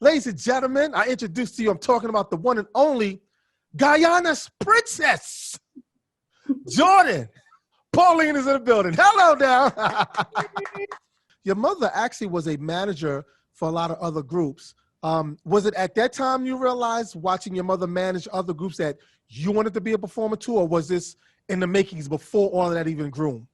Ladies and gentlemen, I introduce to you, I'm talking about the one and only Guyana's princess, Jourdin. Pauline is in the building. Hello now. Your mother actually was a manager for a lot of other groups. Was it at that time you realized, watching your mother manage other groups, that you wanted to be a performer too, or was this in the makings before all of that even grew?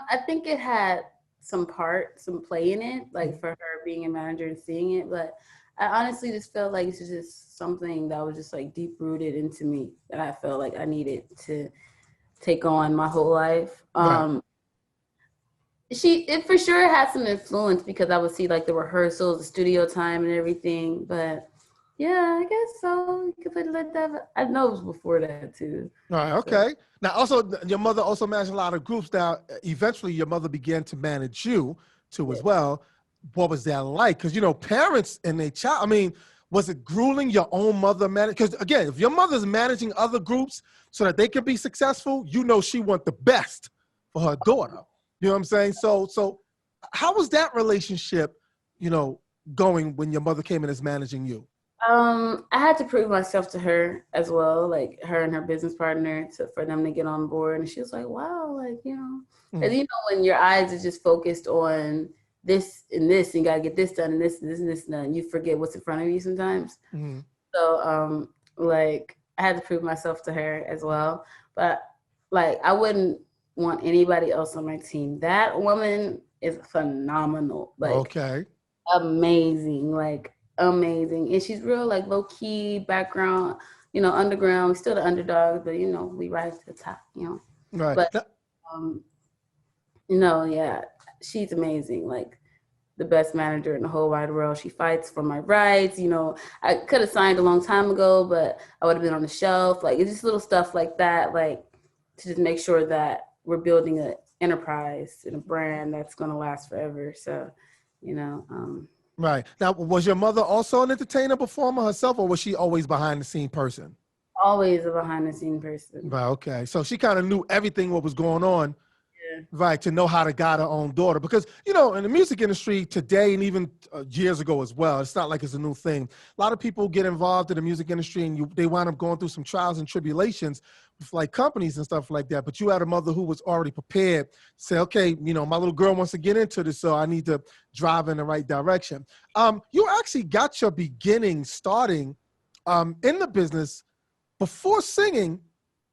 I think it had some play in it, like for her being a manager and seeing it, but I honestly just felt like it's just something that was just like deep rooted into me that I felt like I needed to take on my whole life. Right. It for sure had some influence because I would see like the rehearsals, the studio time and everything, but yeah, I guess so. You could put it like that, but I know it was before that too. All right, okay. So. Now also, your mother also managed a lot of groups. Now, eventually your mother began to manage you too as well. What was that like? Because, you know, parents and their child, I mean, was it grueling, your own mother manage? Because again, if your mother's managing other groups so that they can be successful, you know she wants the best for her daughter. You know what I'm saying? So how was that relationship, you know, going when your mother came in as managing you? I had to prove myself to her as well, like her and her business partner, for them to get on board. And she was like, wow, like, you know, and you know, when your eyes are just focused on this and this, and you gotta get this done and this and this and this done, you forget what's in front of you sometimes. So like I had to prove myself to her as well. But like I wouldn't want anybody else on my team. That woman is phenomenal. Like amazing, like amazing. And she's real like low key background, you know, underground, still the underdog, but you know, we rise to the top, you know. Right. But you know, yeah, she's amazing. Like the best manager in the whole wide world. She fights for my rights. You know, I could have signed a long time ago, but I would have been on the shelf. Like it's just little stuff like that, like to just make sure that we're building an enterprise and a brand that's going to last forever. So, you know. Right. Now, was your mother also an entertainer, performer herself, or was she always behind the scene person? Always a behind the scene person. Right. Okay. So she kind of knew everything what was going on. Right, to know how to guide her own daughter. Because, you know, in the music industry today and even years ago as well, it's not like it's a new thing. A lot of people get involved in the music industry and they wind up going through some trials and tribulations with like companies and stuff like that. But you had a mother who was already prepared to say, okay, you know, my little girl wants to get into this, so I need to drive in the right direction. You actually got your beginning starting in the business before singing.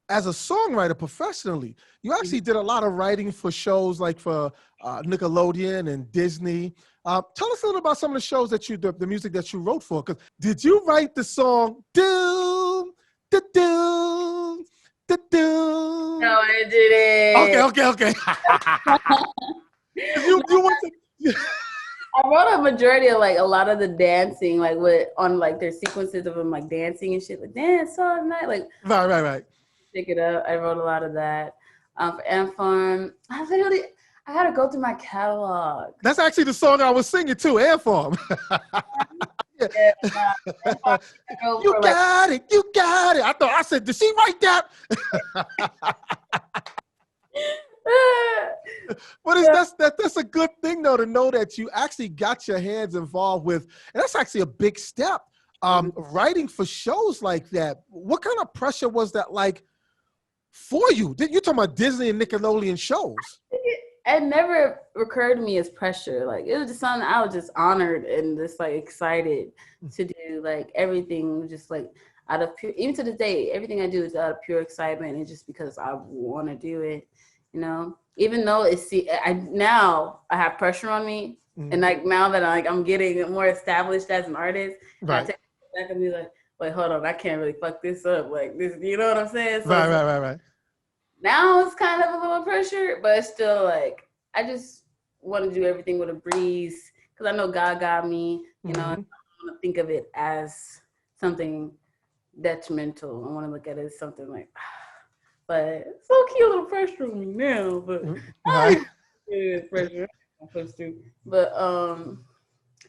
As a songwriter professionally, you actually did a lot of writing for shows like for Nickelodeon and Disney. Tell us a little about some of the shows that the music that you wrote for. Because did you write the song "Doom, da doom, da doom"? No, I didn't. Okay. you went to. I wrote a majority of like a lot of the dancing, like on like their sequences of them like dancing and shit, like dance all night, like Right. Pick it up. I wrote a lot of that. For Ant Farm, I had to go through my catalog. That's actually the song I was singing too, Ant Farm. You got it. I said, did she write that? But that's a good thing though, to know that you actually got your hands involved with, and that's actually a big step. Writing for shows like that. What kind of pressure was that like for you? You're talking about Disney and Nickelodeon shows. It never occurred to me as pressure. Like it was just something I was just honored and just like excited to do. Like everything was just like out of pure, even to this day, everything I do is out of pure excitement and just because I want to do it, you know. Even though now I have pressure on me, and like now that I'm getting more established as an artist, right. I take it back and be like, wait, hold on, I can't really fuck this up. Like this, you know what I'm saying? So right. Now it's kind of a little pressure, but it's still like I just want to do everything with a breeze because I know God got me. You know, I don't want to think of it as something detrimental. I want to look at it as something like, but it's so cute, a little pressure on me now. But pressure. But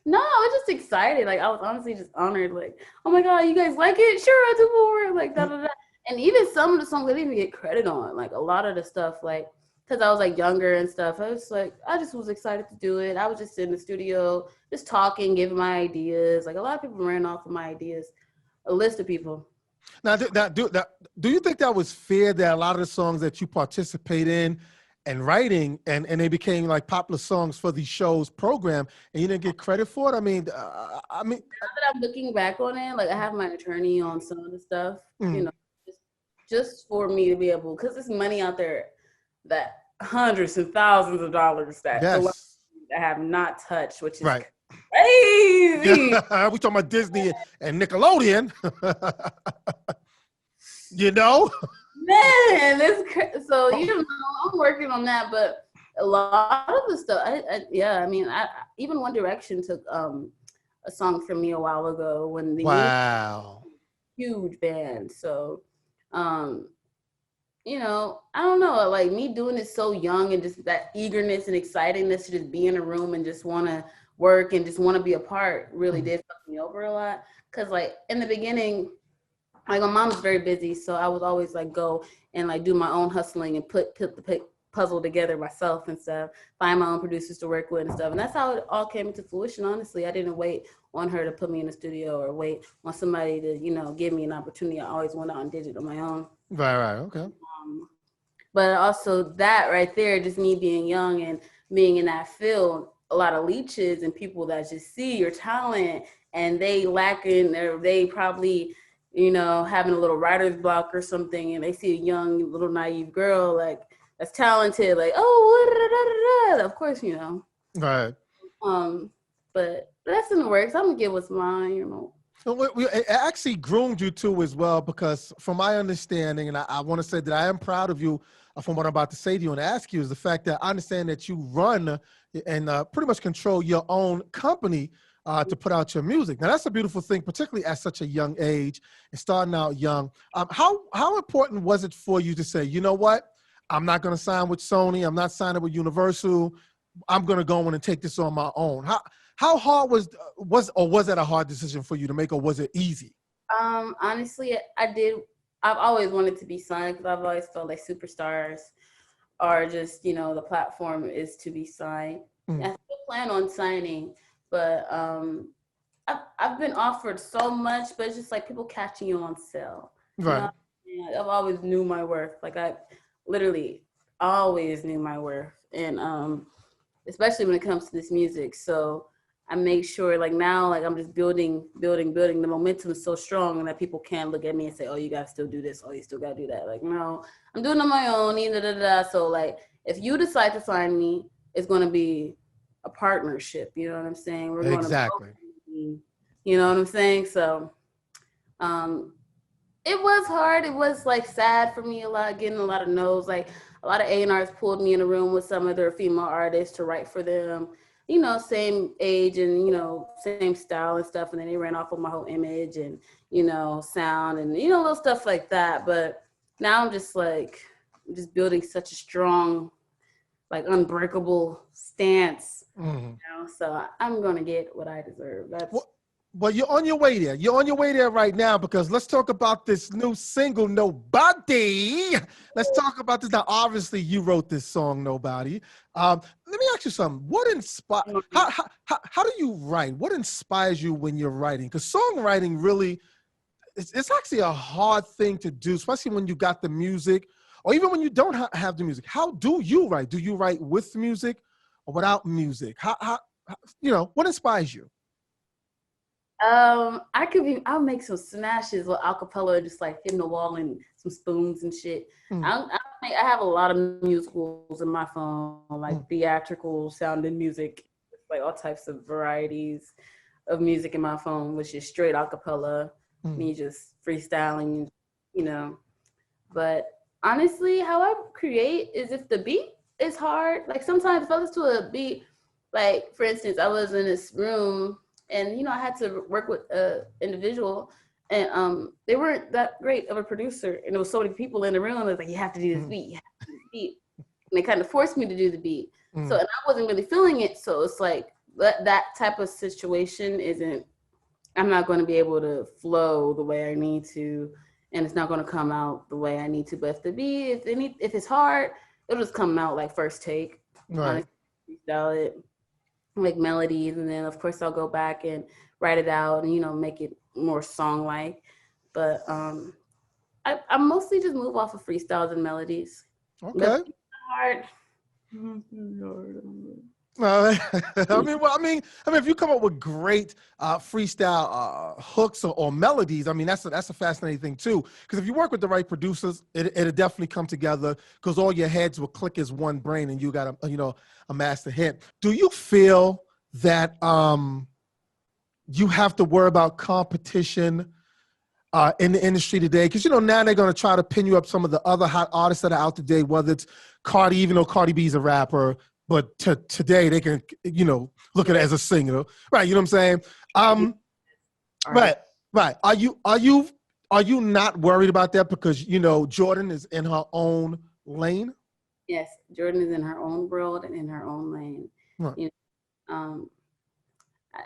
no, I was just excited. Like I was honestly just honored. Like, oh my God, you guys like it? Sure, I'll do more. Like da da da. And even some of the songs I didn't even get credit on. Like a lot of the stuff, like, because I was like younger and stuff, I just was excited to do it. I was just in the studio, just talking, giving my ideas. Like a lot of people ran off of my ideas, a list of people. Now, do you think that was fair that a lot of the songs that you participate in and writing and they became like popular songs for the show's program and you didn't get credit for it? I mean, now that I'm looking back on it, like I have my attorney on some of the stuff, you know, just for me to be able, because there's money out there that hundreds and thousands of dollars that I have not touched, which is right. Crazy. We talking about Disney and Nickelodeon. You know? Man, so you know, I'm working on that, but a lot of the stuff, I mean, even One Direction took a song from me a while ago when the huge band. So, you know, I don't know, like me doing it so young and just that eagerness and excitingness to just be in a room and just want to work and just want to be a part really did fuck me over a lot. Cause like in the beginning, like my mom was very busy, so I was always like go and like do my own hustling and put the puzzle together myself and stuff, find my own producers to work with and stuff. And that's how it all came into fruition, honestly. I didn't wait on her to put me in the studio or wait on somebody to, you know, give me an opportunity. I always went out and did it on my own. Right, okay. But also that right there, just me being young and being in that field, a lot of leeches and people that just see your talent and they lacking, or they probably, you know, having a little writer's block or something, and they see a young little naive girl like that's talented, like, oh, of course, you know. Right. But that's in the works. I'm gonna get what's mine, you know. It actually groomed you too as well, because from my understanding, and I want to say that I am proud of you from what I'm about to say to you and ask you, is the fact that I understand that you run and pretty much control your own company to put out your music. Now that's a beautiful thing, particularly at such a young age and starting out young. How important was it for you to say, you know what, I'm not going to sign with Sony, I'm not signing with Universal, I'm going to go in and take this on my own? How hard was that a hard decision for you to make, or was it easy? Honestly, I've always wanted to be signed because I've always felt like superstars are just, you know, the platform is to be signed. I still plan on signing, but I've been offered so much, but it's just like people catching you on sale. Right. You know? I've always knew my worth. Like I literally always knew my worth, and especially when it comes to this music. So I make sure, like now, like I'm just building. The momentum is so strong that people can't look at me and say, "Oh, you gotta still do this. Oh, you still gotta do that." Like, no, I'm doing it on my own. So, like, if you decide to sign me, it's gonna be a partnership. You know what I'm saying? We're exactly. You know what I'm saying? So, it was hard. It was like sad for me a lot, getting a lot of no's. Like a lot of A&Rs pulled me in a room with some of their female artists to write for them. You know, same age and, you know, same style and stuff. And then they ran off with my whole image and, you know, sound and, you know, little stuff like that. But now I'm just like, building such a strong, like unbreakable stance. You know? So I'm going to get what I deserve. Well, you're on your way there. You're on your way there right now, because let's talk about this new single, Nobody. Let's talk about this. Now, obviously, you wrote this song, Nobody. Let me ask you something. How do you write? What inspires you when you're writing? Because songwriting really, it's actually a hard thing to do, especially when you got the music, or even when you don't have the music. How do you write? Do you write with music or without music? How you know, what inspires you? I'll make some smashes with acapella, just like hitting the wall and some spoons and shit. I have a lot of musicals in my phone, like theatrical sounding music, like all types of varieties of music in my phone, which is straight acapella, me just freestyling, you know. But honestly, how I create is if the beat is hard. Like sometimes if I listen to a beat, like for instance, I was in this room and, you know, I had to work with an individual, and they weren't that great of a producer. And there was so many people in the room. It was like, you have to do this beat. You have to do this beat. And they kind of forced me to do the beat. So, and I wasn't really feeling it. So it's like that type of situation I'm not going to be able to flow the way I need to and it's not going to come out the way I need to. But if it's hard, it'll just come out like first take. Right. Freestyle it, like melodies, and then of course I'll go back and write it out and, you know, make it more song-like. But I mostly just move off of freestyles and melodies. Okay. Hard. I mean, if you come up with great freestyle hooks or melodies, I mean, that's a fascinating thing too. Because if you work with the right producers, it'll definitely come together. Because all your heads will click as one brain, and you got a master hit. Do you feel that you have to worry about competition in the industry today? Because, you know, now they're going to try to pin you up some of the other hot artists that are out today, whether it's Cardi, even though Cardi B is a rapper, but today they can, you know, look at it as a singer, right? You know what I'm saying? Right. Are you not worried about that because, you know, Jourdin is in her own lane? Yes, Jourdin is in her own world and in her own lane. Right. You know,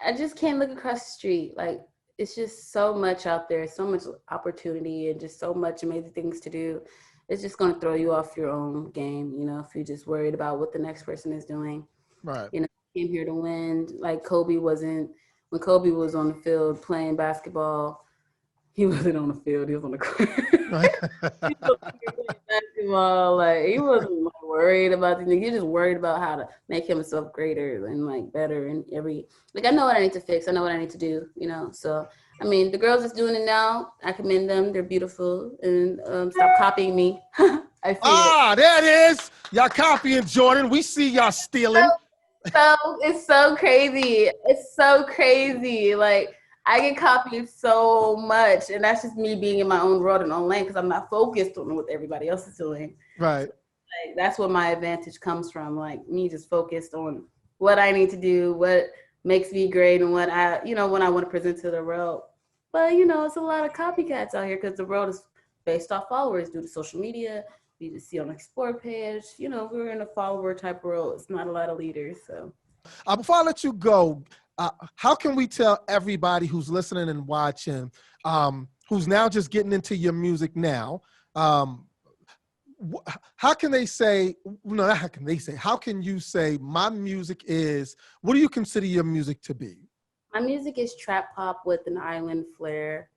I just can't look across the street. Like, it's just so much out there, so much opportunity, and just so much amazing things to do. It's just going to throw you off your own game, you know, if you're just worried about what the next person is doing. Right. You know, came here to win. Like when Kobe was on the field playing basketball, he wasn't on the field, he was on the court. Right. He was playing basketball, like, he wasn't like worried about the thing. He was just worried about how to make himself greater and like better in I know what I need to fix. I know what I need to do, you know? So, I mean, the girls that's doing it now, I commend them. They're beautiful, and stop copying me. I see it. There it is. Y'all copying Jourdin. We see y'all stealing. So it's so crazy. It's so crazy. Like, I get copied so much, and that's just me being in my own world and own lane because I'm not focused on what everybody else is doing. Right. Like, that's where my advantage comes from. Like, me just focused on what I need to do, what makes me great, and what when I want to present to the world. But, you know, it's a lot of copycats out here because the world is based off followers due to social media. You just see on the Explore page, you know, we're in a follower type world. It's not a lot of leaders. So before I let you go, how can we tell everybody who's listening and watching, who's now just getting into your music now, how can you say my music is, what do you consider your music to be? My music is trap pop with an island flair.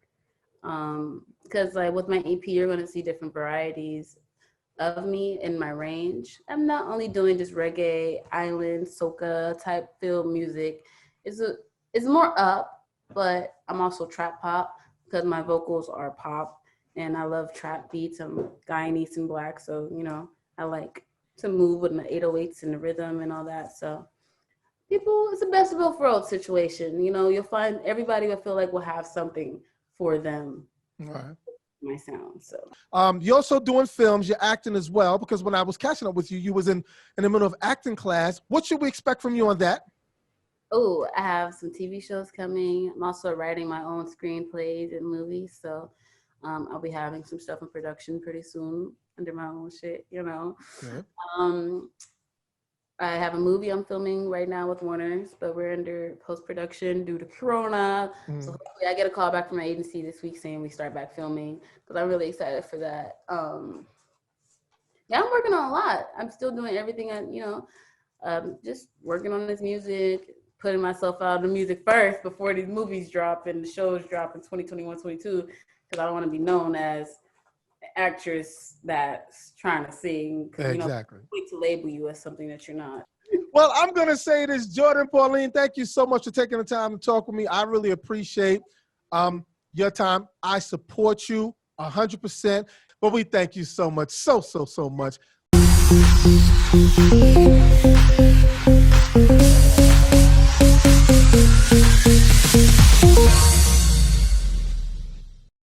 Because like with my EP, you're going to see different varieties of me in my range. I'm not only doing just reggae, island, soca type feel music. It's more up, but I'm also trap pop because my vocals are pop and I love trap beats. I'm Guyanese and Black, so, you know, I like to move with my 808s and the rhythm and all that. So it's a best of both worlds situation. You know, you'll find everybody will feel like we'll have something for them. Right. My sound. So you're also doing films, you're acting as well, because when I was catching up with you, you was in the middle of acting class. What should we expect from you on that? Oh, I have some TV shows coming. I'm also writing my own screenplays and movies. So I'll be having some stuff in production pretty soon under my own shit, you know. Okay. I have a movie I'm filming right now with Warner's, but we're under post-production due to Corona. So hopefully I get a call back from my agency this week saying we start back filming, because I'm really excited for that. Yeah, I'm working on a lot. I'm still doing everything just working on this music, putting myself out in the music first before these movies drop and the shows drop in 2021, 22, because I don't want to be known as actress that's trying to sing. Exactly. Quick to label you as something that you're not. Well, I'm going to say this, Jourdin, Pauline, thank you so much for taking the time to talk with me. I really appreciate your time. I support you 100%, but we thank you so much, so much.